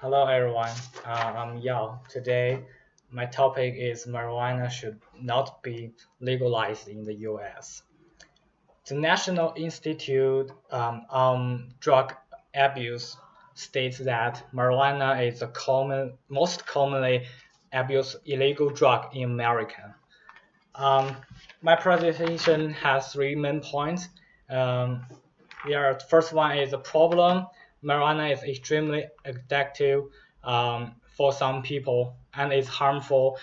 Hello everyone. I'm Yao. Today, my topic is marijuana should not be legalized in the U.S. The National Institute on Drug Abuse states that marijuana is the most commonly abused illegal drug in America. Um, my presentation has three main points. Um, the first one is the problem. Marijuana is extremely addictive for some people and is harmful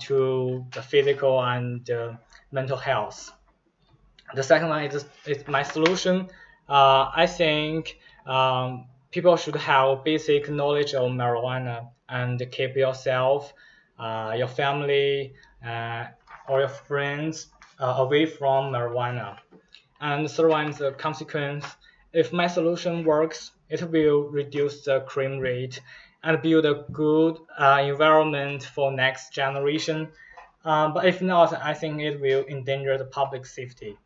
to the physical and mental health. The second one is my solution. I think people should have basic knowledge of marijuana and keep yourself, your family, uh, or your friends away from marijuana. And the third one is the consequence. If my solution works, it will reduce the crime rate and build a good environment for next generation. But if not, I think it will endanger the public safety.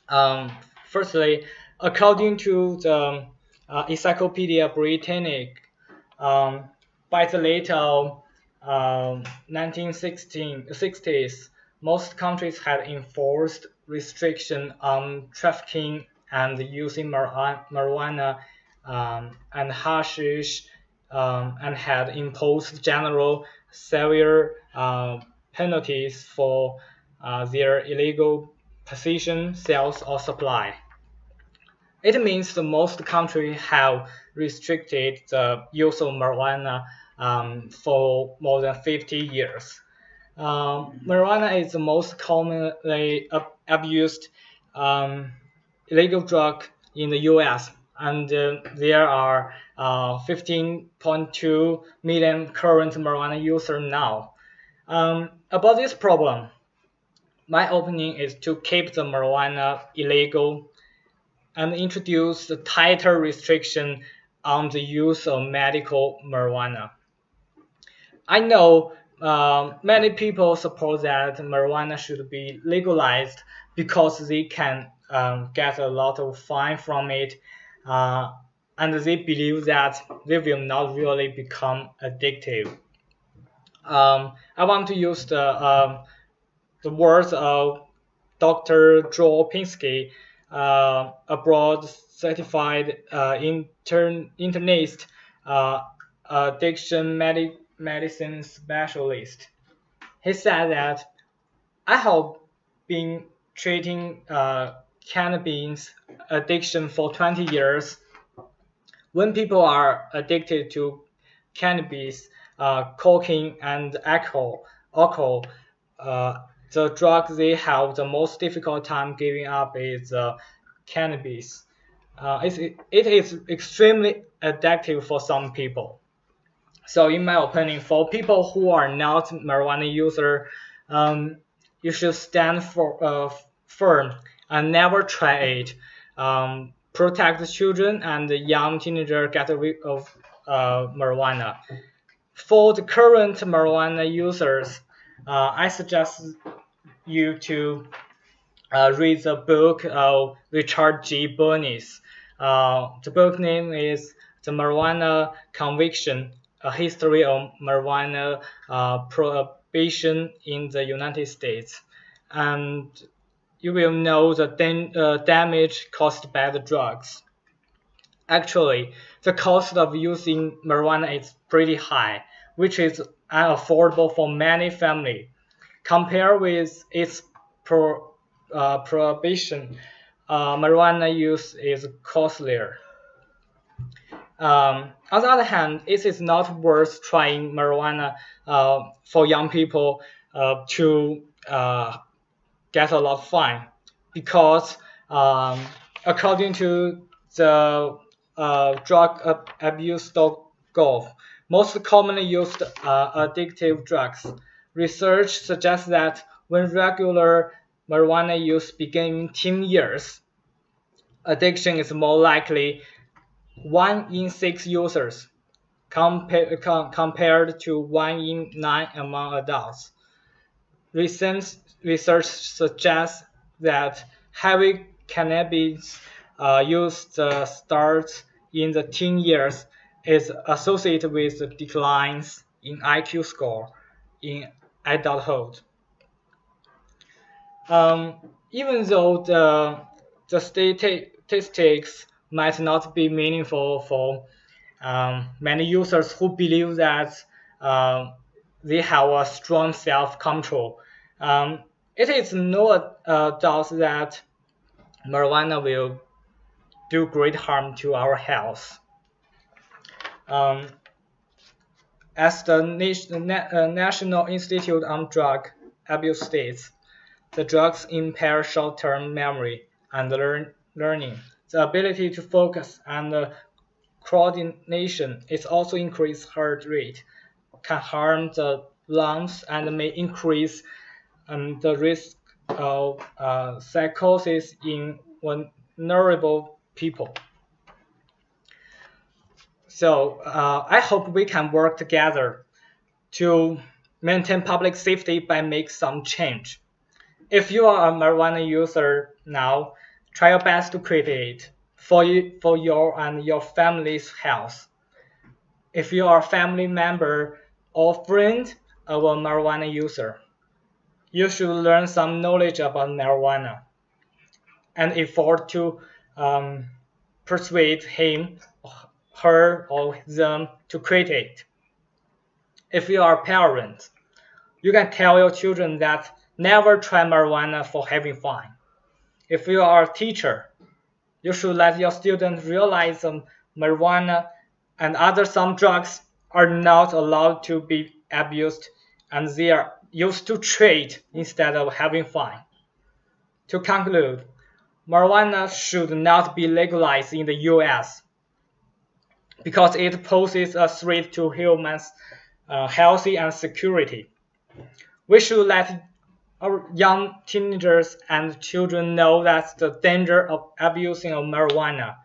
Um, Firstly, according to the Encyclopedia Britannica, um, by the late 1960s, most countries had enforced restriction on trafficking and using marijuana and hashish, and had imposed general severe penalties for their illegal possession, sales, or supply. It means the most countries have restricted the use of marijuana for more than 50 years. Marijuana is the most commonly abused um, illegal drug in the U.S., and there are 15.2 million current marijuana users now. About this problem, my opinion is to keep the marijuana illegal and introduce the tighter restriction on the use of medical marijuana. I know many people support that marijuana should be legalized because they can get a lot of fine from it, uh, and they believe that they will not really become addictive. I want to use the words of Dr. Joel Pinsky, a broad certified internist, addiction medicine specialist. He said that I have been treating cannabis addiction for 20 years. When people are addicted to cannabis, cocaine, and alcohol, the drug they have the most difficult time giving up is cannabis. It is extremely addictive for some people. So, in my opinion, for people who are not marijuana user, um, you should stand firm and never try it. Protect the children and the young teenager get rid of marijuana. For the current marijuana users, I suggest you to read the book of Richard G. Bernice. The book name is The Marijuana Conviction, A History of Marijuana Prohibition in the United States. And you will know the damage caused by the drugs. Actually, the cost of using marijuana is pretty high, which is unaffordable for many families. Compared with its prohibition, marijuana use is costlier. On the other hand, it is not worth trying marijuana for young people to get a lot of fine because according to the drugabuse.gov, most commonly used addictive drugs. Research suggests that when regular marijuana use begins in teen years, addiction is more likely 1 in 6 users compared to 1 in 9 among adults. Recent research suggests that heavy cannabis use starts in the teen years is associated with declines in IQ score in adulthood. Even though the statistics might not be meaningful for many users who believe that they have a strong self-control, it is no doubt that marijuana will do great harm to our health. As the National Institute on Drug Abuse states, the drugs impair short-term memory and learning. The ability to focus and coordination is also increased heart rate, can harm the lungs, and may increase the risk of psychosis in vulnerable people. So I hope we can work together to maintain public safety by make some change. If you are a marijuana user now, try your best to quit it for your and your family's health. If you are a family member or friend of a marijuana user, you should learn some knowledge about marijuana and effort to persuade him, her, or them to quit it. If you are a parent, you can tell your children that never try marijuana for having fun. If you are a teacher, you should let your students realize that marijuana and some drugs are not allowed to be abused and they are used to trade instead of having fun. To conclude, marijuana should not be legalized in the US because it poses a threat to humans' health and security. We should let our young teenagers and children know that's the danger of abusing of marijuana.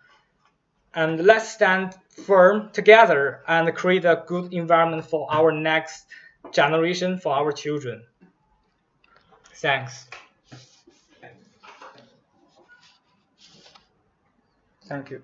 And let's stand firm together and create a good environment for our next generation, for our children. Thanks. Thank you.